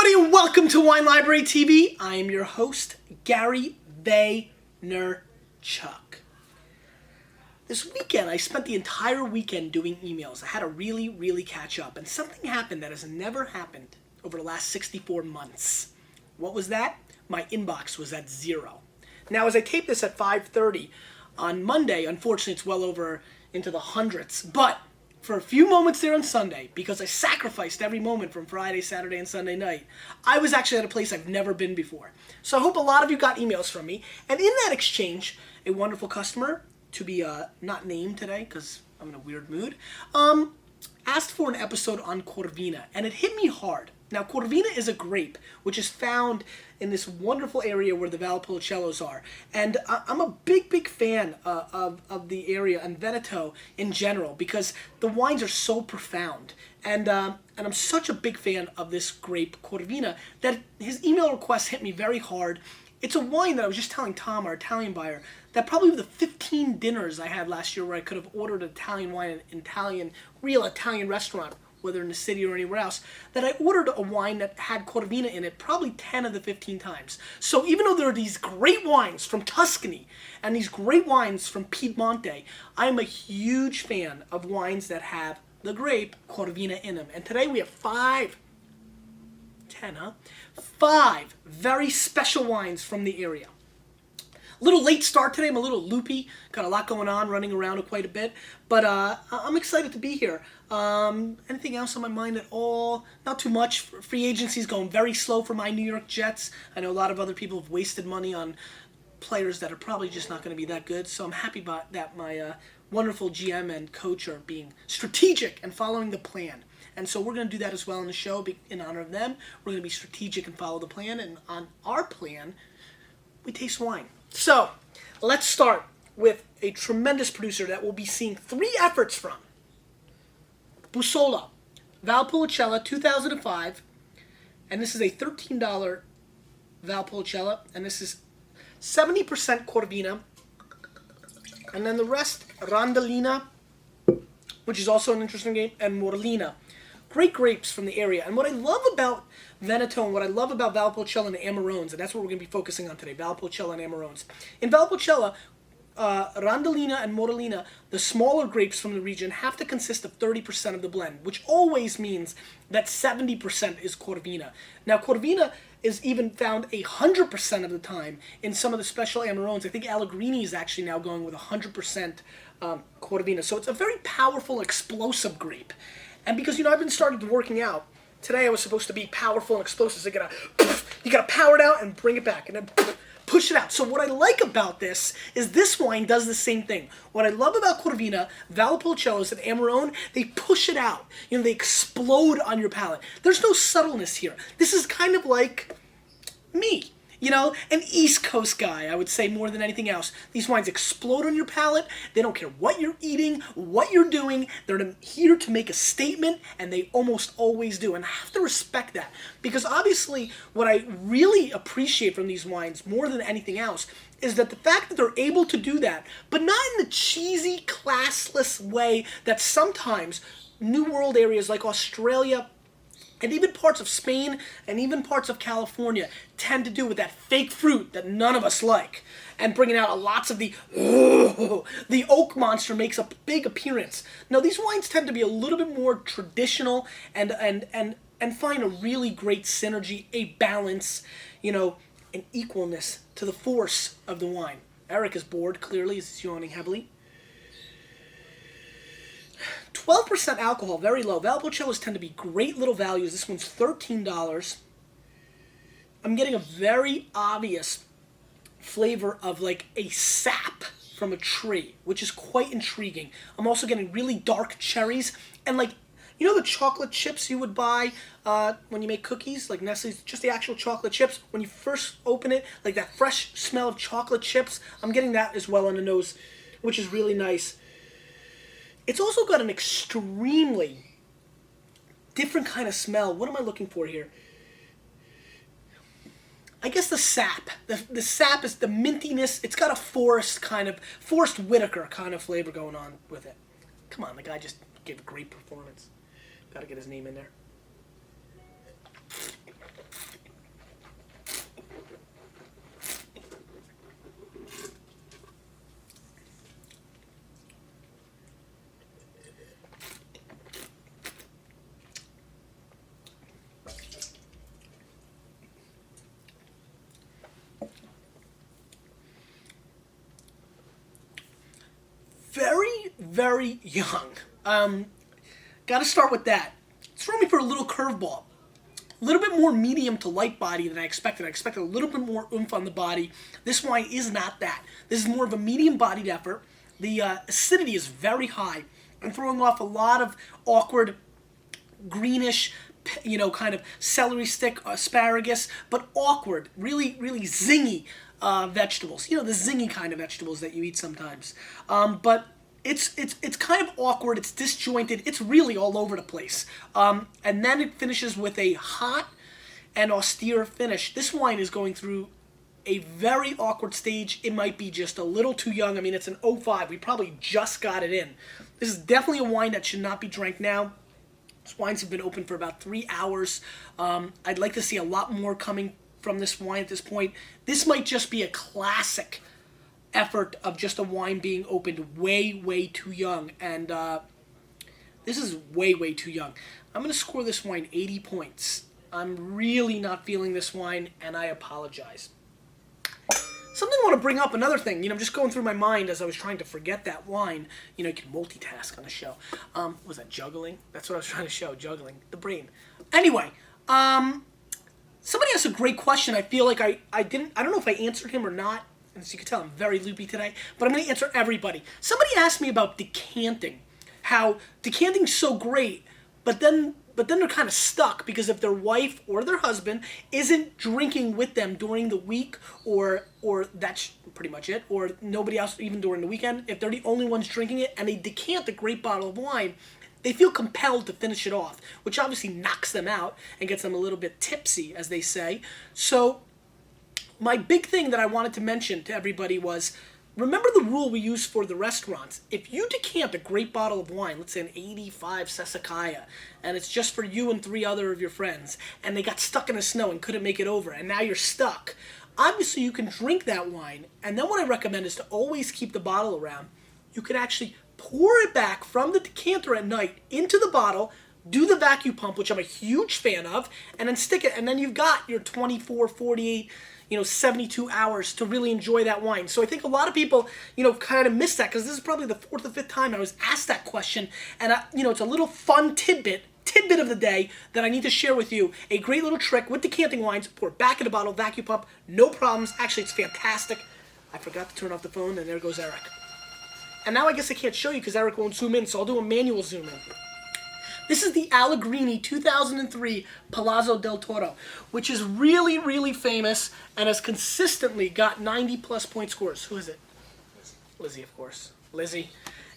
everybody, and welcome to Wine Library TV. I am your host, Gary Vaynerchuk. This weekend, I spent the entire weekend doing emails. I had to really catch up, and something happened that has never happened over the last 64 months. What was that? My inbox was at 0. Now, as I tape this at 5:30 on Monday, unfortunately, it's well over into the hundreds, but for a few moments there on Sunday, because I sacrificed every moment from Friday, Saturday, and Sunday night, I was actually at a place I've never been before. So I hope a lot of you got emails from me. And in that exchange, a wonderful customer, to be not named today because I'm in a weird mood, asked for an episode on Corvina. And it hit me hard. Now, Corvina is a grape which is found in this wonderful area where the Valpolicellos are. And I'm a big fan of the area and Veneto in general because the wines are so profound. And I'm such a big fan of this grape, Corvina, that his email request hit me very hard. It's a wine that I was just telling Tom, our Italian buyer, that probably of the 15 dinners I had last year where I could have ordered Italian wine in an real Italian restaurant, whether in the city or anywhere else, that I ordered a wine that had Corvina in it probably 10 of the 15 times. So even though there are these great wines from Tuscany and these great wines from Piedmonte, I am a huge fan of wines that have the grape Corvina in them. And today we have 5 very special wines from the area. Little late start today. I'm a little loopy. Got a lot going on, running around quite a bit. But I'm excited to be here. Anything else on my mind at all? Not too much. Free agency's going very slow for my New York Jets. I know a lot of other people have wasted money on players that are probably just not going to be that good. So I'm happy about that my wonderful GM and coach are being strategic and following the plan. And so we're going to do that as well in the show in honor of them. We're going to be strategic and follow the plan. And on our plan, we taste wine. So, let's start with a tremendous producer that we'll be seeing 3 efforts from. Sola Valpolicella 2005, and this is a $13 Valpolicella, and this is 70% Corvina, and then the rest Rondellina, which is also an interesting game, and Morlina. Great grapes from the area. And what I love about Veneto and what I love about Valpolicella and Amarones, and that's what we're going to be focusing on today, Valpolicella and Amarones. In Valpolicella, Rondellina and Morlina, the smaller grapes from the region, have to consist of 30% of the blend, which always means that 70% is Corvina. Now, Corvina is even found 100% of the time in some of the special Amarones. I think Allegrini is actually now going with 100% Corvina. So it's a very powerful, explosive grape. And because, I've been started working out, today I was supposed to be powerful and explosive. So you gotta power it out and bring it back, and then push it out. So what I like about this is this wine does the same thing. What I love about Corvina, Valpolicellos, and Amarone, they push it out. They explode on your palate. There's no subtleness here. This is kind of like me. An East Coast guy, I would say, more than anything else. These wines explode on your palate. They don't care what you're eating, what you're doing. They're here to make a statement, and they almost always do. And I have to respect that. Because obviously, what I really appreciate from these wines, more than anything else, is that the fact that they're able to do that, but not in the cheesy, classless way that sometimes New World areas like Australia and even parts of Spain and even parts of California tend to do with that fake fruit that none of us like, and bringing out lots of the oak monster makes a big appearance. Now, these wines tend to be a little bit more traditional and find a really great synergy, a balance, an equalness to the force of the wine. Eric is bored, clearly, he's yawning heavily. 12% alcohol, very low. Valpolicellos tend to be great little values. This one's $13. I'm getting a very obvious flavor of like a sap from a tree, which is quite intriguing. I'm also getting really dark cherries and the chocolate chips you would buy when you make cookies, like Nestle's, just the actual chocolate chips. When you first open it, like that fresh smell of chocolate chips, I'm getting that as well on the nose, which is really nice. It's also got an extremely different kind of smell. What am I looking for here? I guess the sap. The sap is the mintiness. It's got a Forrest Whitaker kind of flavor going on with it. Come on, the guy just gave a great performance. Got to get his name in there. very, very young. Got to start with that. It's throwing me for a little curveball. A little bit more medium to light body than I expected. I expected a little bit more oomph on the body. This wine is not that. This is more of a medium-bodied effort. The acidity is very high. I'm throwing off a lot of awkward, greenish, kind of celery stick, asparagus, but awkward, really, really zingy vegetables. The zingy kind of vegetables that you eat sometimes. But it's kind of awkward. It's disjointed. It's really all over the place. And then it finishes with a hot and austere finish. This wine is going through a very awkward stage. It might be just a little too young. I mean, it's an 05. We probably just got it in. This is definitely a wine that should not be drank now. These wines have been open for about 3 hours. I'd like to see a lot more coming from this wine at this point. This might just be a classic effort of just a wine being opened way, way too young. And this is way, way too young. I'm going to score this wine 80 points. I'm really not feeling this wine, and I apologize. Something I want to bring up, another thing, I'm just going through my mind as I was trying to forget that wine. You can multitask on the show. Was that juggling? That's what I was trying to show, juggling. The brain. Anyway, somebody asked a great question. I feel like I don't know if I answered him or not. As you can tell, I'm very loopy today, but I'm going to answer everybody. Somebody asked me about decanting, how decanting's so great, but then they're kind of stuck because if their wife or their husband isn't drinking with them during the week, or that's pretty much it, or nobody else even during the weekend, if they're the only ones drinking it and they decant a great bottle of wine, they feel compelled to finish it off, which obviously knocks them out and gets them a little bit tipsy, as they say. So my big thing that I wanted to mention to everybody was, remember the rule we use for the restaurants. If you decant a great bottle of wine, let's say an 85 Sassicaia, and it's just for you and 3 other of your friends, and they got stuck in the snow and couldn't make it over, and now you're stuck, obviously you can drink that wine, and then what I recommend is to always keep the bottle around. You can actually pour it back from the decanter at night into the bottle, do the vacuum pump, which I'm a huge fan of, and then stick it, and then you've got your 24, 48, 72 hours to really enjoy that wine. So I think a lot of people, kind of miss that, because this is probably the 4th or 5th time I was asked that question, and it's a little fun tidbit of the day that I need to share with you. A great little trick with decanting wines: pour it back in the bottle, vacuum pump, no problems. Actually, it's fantastic. I forgot to turn off the phone, and there goes Eric. And now I guess I can't show you because Eric won't zoom in, so I'll do a manual zoom in. This is the Allegrini 2003 Palazzo del Toro, which is really, really famous and has consistently got 90-plus point scores. Who is it? Lizzie, of course. Lizzie.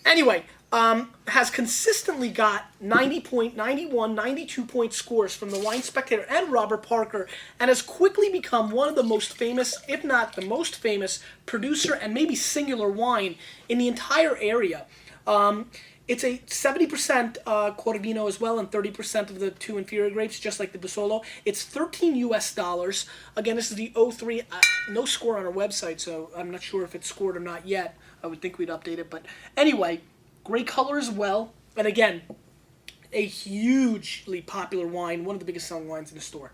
Anyway, has consistently got 90 point, 91, 92 point scores from the Wine Spectator and Robert Parker, and has quickly become one of the most famous, if not the most famous, producer and maybe singular wine in the entire area. It's a 70% Corvina as well, and 30% of the 2 inferior grapes, just like the Busolo. It's $13 US. Again, this is the 03. No score on our website, so I'm not sure if it's scored or not yet. I would think we'd update it, but anyway, great color as well. And again, a hugely popular wine, one of the biggest selling wines in the store.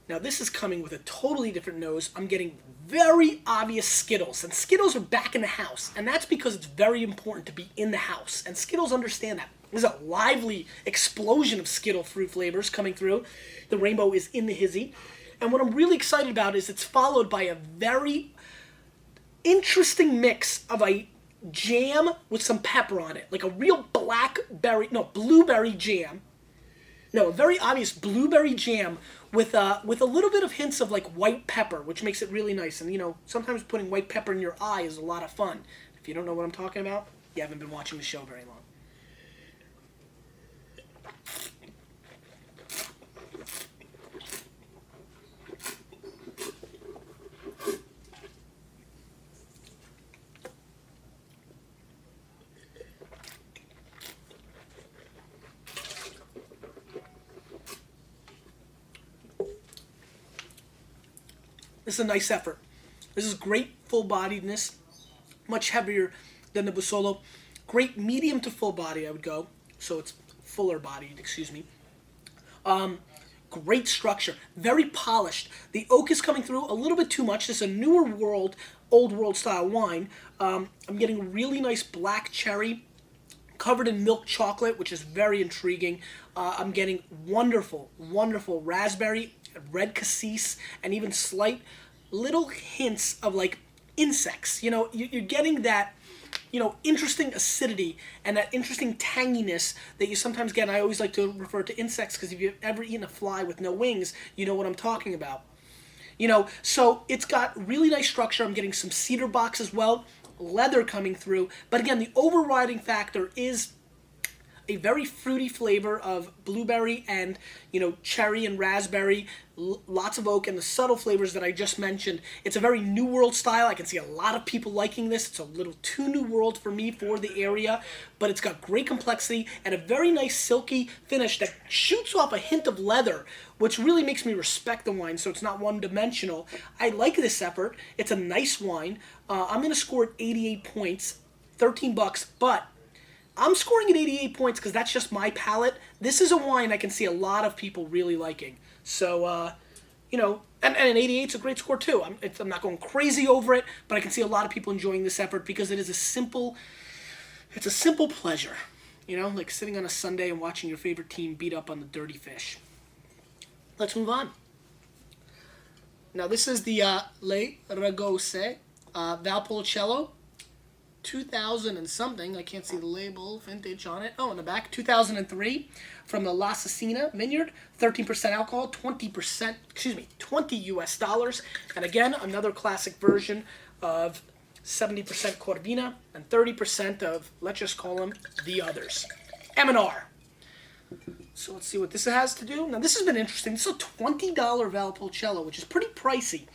Now this is coming with a totally different nose. I'm getting very obvious Skittles, and Skittles are back in the house, and that's because it's very important to be in the house, and Skittles understand that. There's a lively explosion of Skittle fruit flavors coming through. The rainbow is in the hizzy, and what I'm really excited about is it's followed by a very interesting mix of a jam with some pepper on it, like a real blueberry jam. No, a very obvious blueberry jam with a little bit of hints of like white pepper, which makes it really nice. And sometimes putting white pepper in your eye is a lot of fun. If you don't know what I'm talking about, you haven't been watching the show very long. This is a nice effort. This is great full-bodiedness, much heavier than the Busolo. Great medium to full body, I would go. So it's fuller bodied, excuse me. Great structure, very polished. The oak is coming through a little bit too much. This is a newer world old world style wine. I'm getting really nice black cherry covered in milk chocolate, which is very intriguing. I'm getting wonderful, wonderful raspberry, red cassis, and even slight little hints of like insects. You know, you're getting that, you know, interesting acidity and that interesting tanginess that you sometimes get. And I always like to refer to insects because if you've ever eaten a fly with no wings, you know what I'm talking about. You know, so it's got really nice structure. I'm getting some cedar box as well, leather coming through. But again, the overriding factor is a very fruity flavor of blueberry and, you know, cherry and raspberry, lots of oak, and the subtle flavors that I just mentioned. It's a very New World style. I can see a lot of people liking this. It's a little too New World for me for the area, but it's got great complexity and a very nice silky finish that shoots off a hint of leather, which really makes me respect the wine, so it's not one-dimensional. I like this effort. It's a nice wine. I'm going to score it 88 points, $13, but I'm scoring at 88 points because that's just my palate. This is a wine I can see a lot of people really liking. So, you know, and 88 is a great score too. I'm not going crazy over it, but I can see a lot of people enjoying this effort because it is it's a simple pleasure. You know, like sitting on a Sunday and watching your favorite team beat up on the dirty fish. Let's move on. Now this is the Le Ragose Valpolicella. 2000 and something, I can't see the label, vintage on it. Oh, in the back, 2003, from the La Cecina Vineyard, 13% alcohol, 20 US dollars. And again, another classic version of 70% Corvina and 30% of, let's just call them, the others. M&R. So let's see what this has to do. Now, this has been interesting. This is a $20 Valpolicella, which is pretty pricey.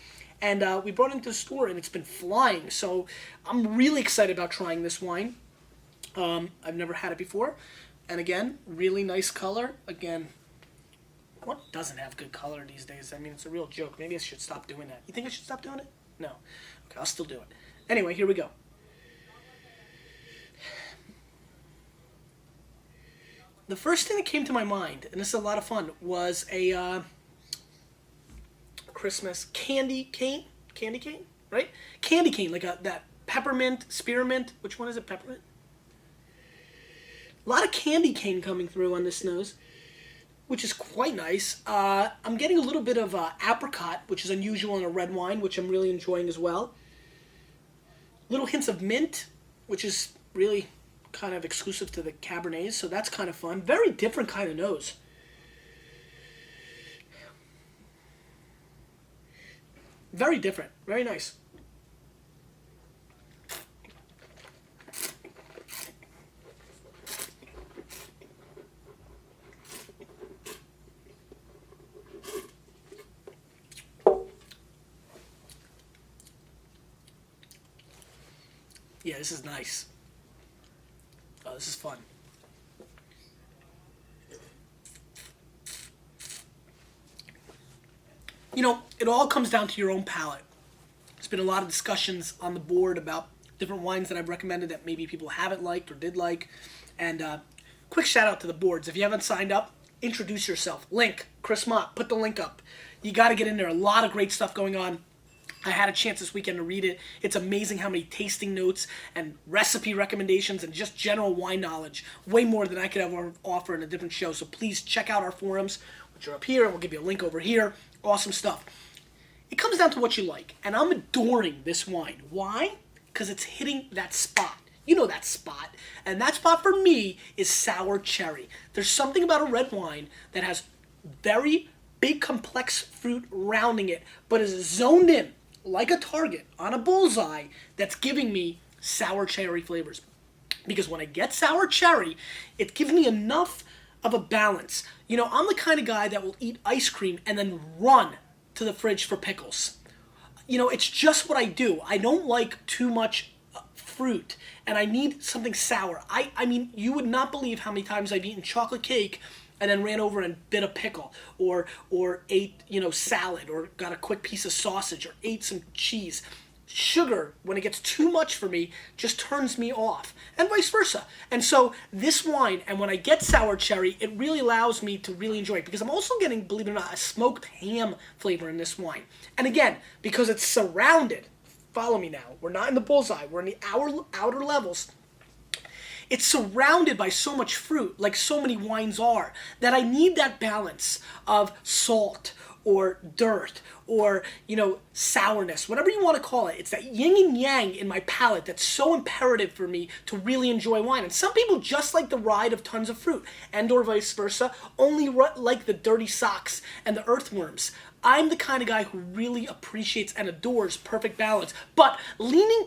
And we brought it into the store, and it's been flying. So I'm really excited about trying this wine. I've never had it before. And again, really nice color. Again, what doesn't have good color these days? I mean, it's a real joke. Maybe I should stop doing that. You think I should stop doing it? No. Okay, I'll still do it. Anyway, here we go. The first thing that came to my mind, and this is a lot of fun, was a Christmas candy cane, right? Candy cane, like that peppermint, spearmint. Which one is it? Peppermint. A lot of candy cane coming through on this nose, which is quite nice. I'm getting a little bit of apricot, which is unusual in a red wine, which I'm really enjoying as well. Little hints of mint, which is really kind of exclusive to the Cabernets, so that's kind of fun. Very different kind of nose. Very different. Very nice. Yeah, this is nice. Oh, this is fun. You know, it all comes down to your own palate. There's been a lot of discussions on the board about different wines that I've recommended that maybe people haven't liked or did like. And quick shout out to the boards. If you haven't signed up, introduce yourself. Link, Chris Mott, put the link up. You got to get in there. A lot of great stuff going on. I had a chance this weekend to read it. It's amazing how many tasting notes and recipe recommendations and just general wine knowledge. Way more than I could ever offer in a different show. So please check out our forums, which are up here. We'll give you a link over here. Awesome stuff. It comes down to what you like. And I'm adoring this wine. Why? Because it's hitting that spot. You know that spot. And that spot for me is sour cherry. There's something about a red wine that has very big complex fruit rounding it, but is zoned in like a target on a bullseye that's giving me sour cherry flavors. Because when I get sour cherry, it gives me enough of a balance. You know, I'm the kind of guy that will eat ice cream and then run to the fridge for pickles. You know, it's just what I do. I don't like too much fruit, and I need something sour. I mean, you would not believe how many times I've eaten chocolate cake and then ran over and bit a pickle, or ate, you know, salad, or got a quick piece of sausage, or ate some cheese. Sugar, when it gets too much for me, just turns me off, and vice versa. And so this wine, and when I get sour cherry, it really allows me to really enjoy it, because I'm also getting, believe it or not, a smoked ham flavor in this wine. And again, because it's surrounded follow me now. We're not in the bullseye. We're in the outer levels. It's surrounded by so much fruit, like so many wines are, that I need that balance of salt or dirt or, sourness, whatever you want to call it. It's that yin and yang in my palate that's so imperative for me to really enjoy wine. And some people just like the ride of tons of fruit, and or vice versa, only like the dirty socks and the earthworms. I'm the kind of guy who really appreciates and adores perfect balance, but leaning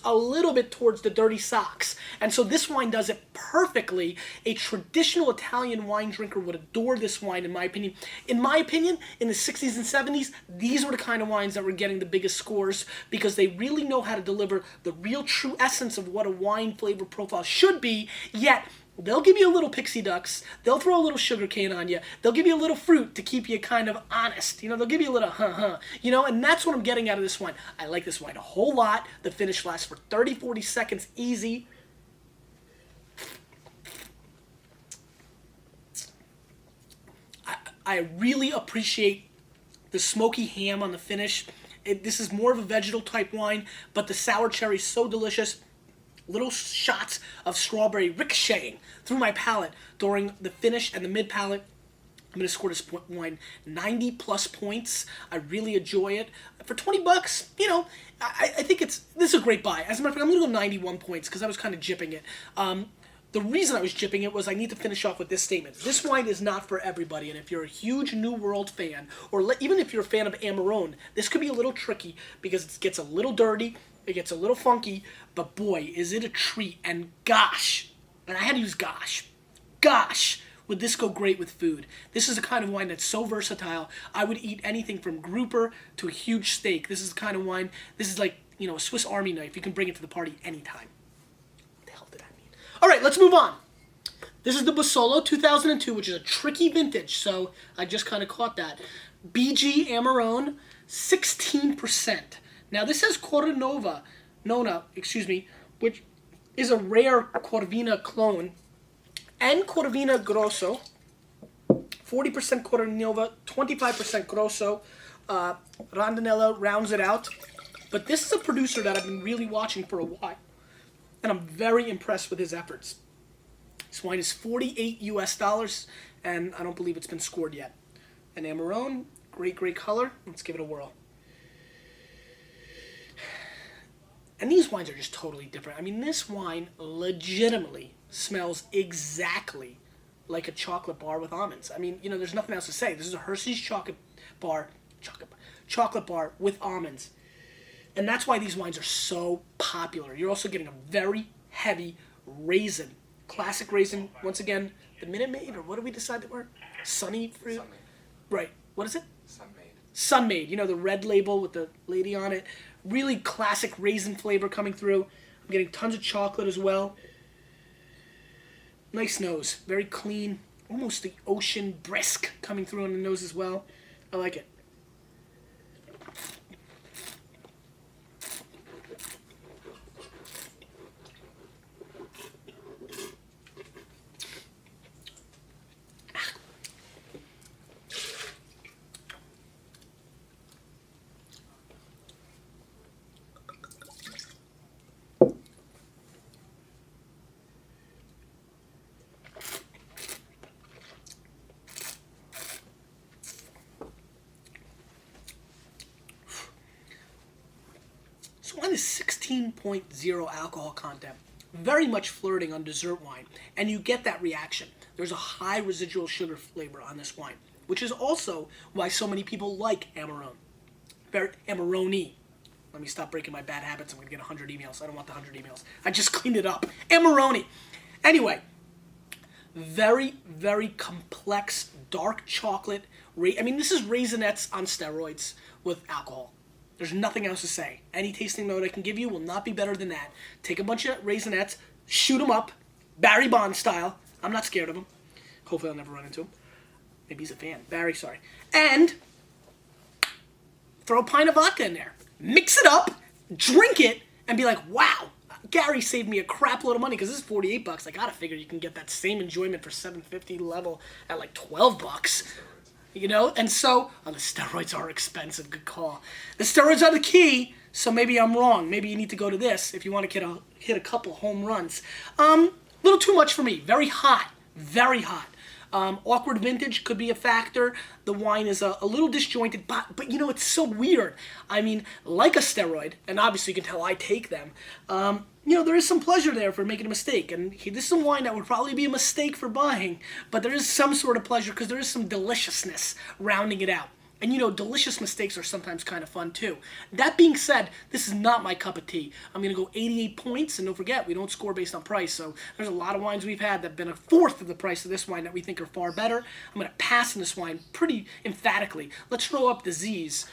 a little bit towards the dirty socks. And so this wine does it perfectly. A traditional Italian wine drinker would adore this wine, in my opinion. In my opinion, in the 60s and 70s, these were the kind of wines that were getting the biggest scores because they really know how to deliver the real true essence of what a wine flavor profile should be, yet they'll give you a little pixie ducks. They'll throw a little sugar cane on you. They'll give you a little fruit to keep you kind of honest. They'll give you a little and that's what I'm getting out of this wine. I like this wine a whole lot. The finish lasts for 30, 40 seconds easy. I really appreciate the smoky ham on the finish. This is more of a vegetal type wine, but the sour cherry is so delicious. Little shots of strawberry ricocheting through my palate during the finish and the mid palate. I'm going to score this wine 90 plus points. I really enjoy it. For 20 bucks, I think this is a great buy. As a matter of fact, I'm going to go 91 points because I was kind of jipping it. The reason I was jipping it was I need to finish off with this statement. This wine is not for everybody, and if you're a huge New World fan, or even if you're a fan of Amarone, this could be a little tricky because it gets a little dirty, it gets a little funky, but boy, is it a treat, and gosh, and I had to use gosh, would this go great with food. This is the kind of wine that's so versatile. I would eat anything from grouper to a huge steak. This is the kind of wine, this is like, a Swiss Army knife. You can bring it to the party anytime. What the hell did I mean? All right, let's move on. This is the Basolo 2002, which is a tricky vintage, so I just kind of caught that. BG Amarone, 16%. Now this has Nona, which is a rare Corvina clone, and Corvina Grosso, 40% Corvinova, 25% Grosso. Rondinella rounds it out. But this is a producer that I've been really watching for a while, and I'm very impressed with his efforts. This wine is 48 US dollars, and I don't believe it's been scored yet. An Amarone, great color. Let's give it a whirl. And these wines are just totally different. I mean, this wine legitimately smells exactly like a chocolate bar with almonds. I mean, there's nothing else to say. This is a Hershey's chocolate bar with almonds. And that's why these wines are so popular. You're also getting a very heavy raisin. Classic raisin. Once again, the Minute Maid, or what did we decide that were? Sunny fruit? Sunmade. Right. What is it? Sunmade. Sunmade. The red label with the lady on it. Really classic raisin flavor coming through. I'm getting tons of chocolate as well. Nice nose. Very clean. Almost the ocean brisk coming through on the nose as well. I like it. Wine is 16.0 alcohol content, very much flirting on dessert wine, and you get that reaction. There's a high residual sugar flavor on this wine, which is also why so many people like Amarone. Amarone. Let me stop breaking my bad habits. I'm going to get 100 emails. I don't want the 100 emails. I just cleaned it up. Amarone. Anyway, very, very complex dark chocolate. This is Raisinets on steroids with alcohol. There's nothing else to say. Any tasting note I can give you will not be better than that. Take a bunch of Raisinets, shoot them up, Barry Bonds style. I'm not scared of him. Hopefully I'll never run into him. Maybe he's a fan. Barry, sorry. And throw a pint of vodka in there. Mix it up, drink it, and be like, wow, Gary saved me a crap load of money because this is 48 bucks. I gotta figure you can get that same enjoyment for $7.50 level at like 12 bucks. You know, and so the steroids are expensive. Good call. The steroids are the key. So maybe I'm wrong. Maybe you need to go to this if you want to hit a couple home runs. Little too much for me. Very hot. Very hot. Awkward vintage could be a factor. The wine is a little disjointed, but you know, it's so weird. I mean, like a steroid, and obviously you can tell I take them, you know, there is some pleasure there for making a mistake. And this is a wine that would probably be a mistake for buying, but there is some sort of pleasure because there is some deliciousness rounding it out. And you know, delicious mistakes are sometimes kind of fun too. That being said, this is not my cup of tea. I'm going to go 88 points, and don't forget, we don't score based on price. So there's a lot of wines we've had that have been a fourth of the price of this wine that we think are far better. I'm going to pass on this wine pretty emphatically. Let's throw up the Z's.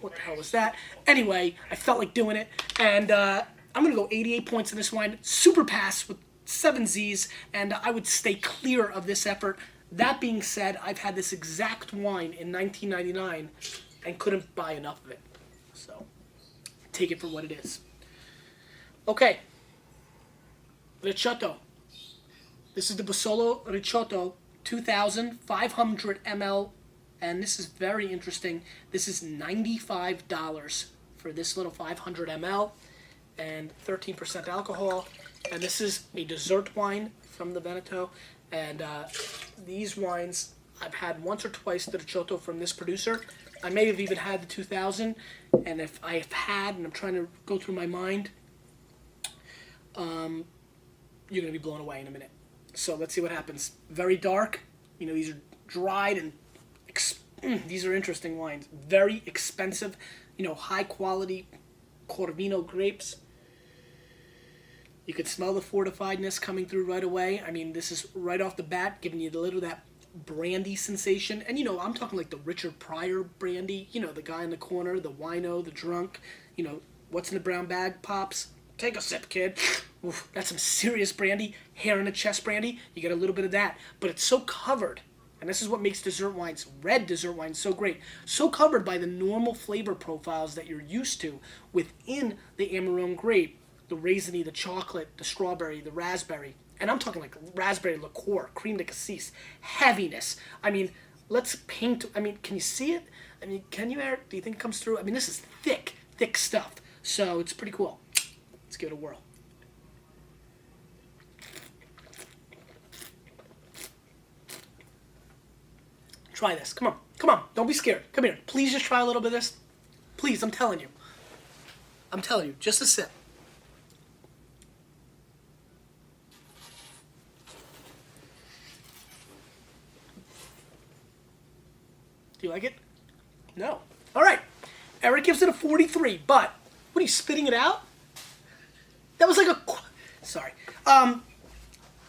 What the hell was that? Anyway, I felt like doing it, and I'm going to go 88 points in this wine. Super pass with 7 Z's, and I would stay clear of this effort. That being said, I've had this exact wine in 1999 and couldn't buy enough of it. So, take it for what it is. Okay. Ricciotto. This is the Basolo Ricciotto 2,500 ml. And this is very interesting. This is $95 for this little 500 ml and 13% alcohol. And this is a dessert wine from the Veneto. And these wines, I've had once or twice the Ricciotto from this producer. I may have even had the 2000. And if I have had, and I'm trying to go through my mind, you're going to be blown away in a minute. So let's see what happens. Very dark. You know, these are dried and these are interesting wines. Very expensive, you know, high quality Corvina grapes. You could smell the fortifiedness coming through right away. I mean, this is right off the bat, giving you a little of that brandy sensation. And, you know, I'm talking like the Richard Pryor brandy. You know, the guy in the corner, the wino, the drunk. You know, what's in the brown bag, Pops? Take a sip, kid. Oof, that's some serious brandy. Hair in the chest brandy. You get a little bit of that. But it's so covered. And this is what makes dessert wines, red dessert wines, so great. So covered by the normal flavor profiles that you're used to within the Amarone grape. The raisiny, the chocolate, the strawberry, the raspberry. And I'm talking like raspberry liqueur, cream de cassis, heaviness. I mean, let's paint. I mean, can you see it? I mean, can you, Eric? Do you think it comes through? I mean, this is thick, thick stuff. So it's pretty cool. Let's give it a whirl. Try this. Come on. Come on. Don't be scared. Come here. Please just try a little bit of this. Please, I'm telling you. I'm telling you. Just a sip. Do you like it? No. All right. Eric gives it a 43, but what are you spitting it out? That was like a... Sorry.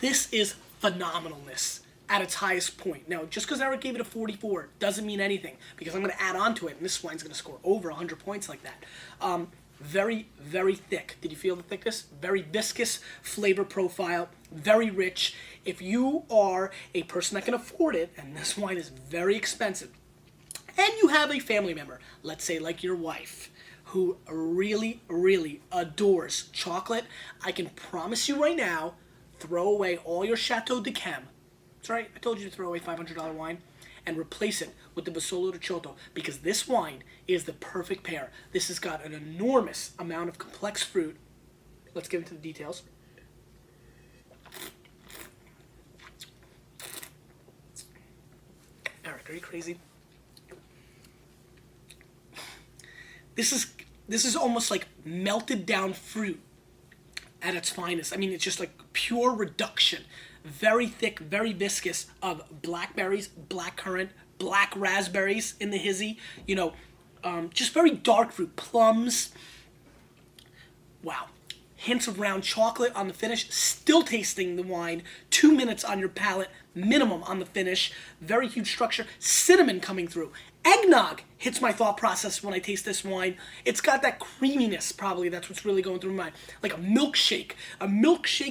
This is phenomenalness at its highest point. Now, just because Eric gave it a 44 doesn't mean anything, because I'm going to add on to it, and this wine's going to score over 100 points like that. Very, very thick. Did you feel the thickness? Very viscous flavor profile, very rich. If you are a person that can afford it, and this wine is very expensive, and you have a family member, let's say like your wife, who really, really adores chocolate, I can promise you right now, throw away all your Chateau de Chem. That's right, I told you to throw away $500 wine and replace it with the Basolo Ricciotto, because this wine is the perfect pair. This has got an enormous amount of complex fruit. Let's get into the details. Eric, are you crazy? This is almost like melted down fruit at its finest. I mean, it's just like pure reduction. Very thick, very viscous of blackberries, blackcurrant, black raspberries in the hizzy. You know, just very dark fruit, plums. Wow. Hints of round chocolate on the finish. Still tasting the wine. 2 minutes on your palate, minimum on the finish. Very huge structure. Cinnamon coming through. Eggnog hits my thought process when I taste this wine. It's got that creaminess, probably. That's what's really going through my mind. Like a milkshake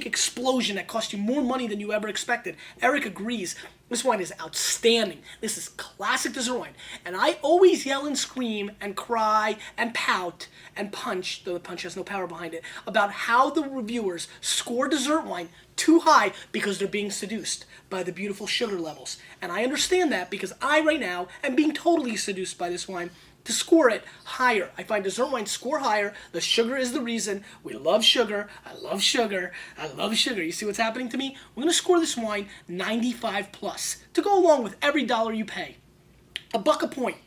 explosion that cost you more money than you ever expected. Eric agrees. This wine is outstanding. This is classic dessert wine. And I always yell and scream and cry and pout and punch, though the punch has no power behind it, about how the reviewers score dessert wine too high because they're being seduced by the beautiful sugar levels. And I understand that because I, right now, am being totally seduced by this wine to score it higher. I find dessert wines score higher. The sugar is the reason. We love sugar. I love sugar. I love sugar. You see what's happening to me? We're going to score this wine 95 plus to go along with every dollar you pay. $1 a point.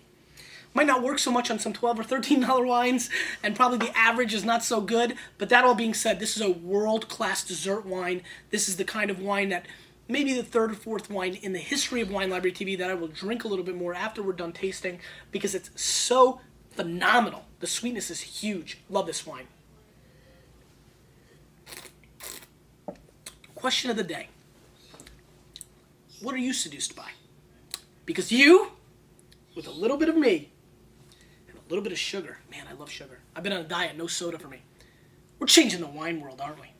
Might not work so much on some $12 or $13 wines, and probably the average is not so good. But that all being said, this is a world-class dessert wine. This is the kind of wine that maybe the third or fourth wine in the history of Wine Library TV that I will drink a little bit more after we're done tasting because it's so phenomenal. The sweetness is huge. Love this wine. Question of the day. What are you seduced by? Because you, with a little bit of me, and a little bit of sugar. Man, I love sugar. I've been on a diet, no soda for me. We're changing the wine world, aren't we?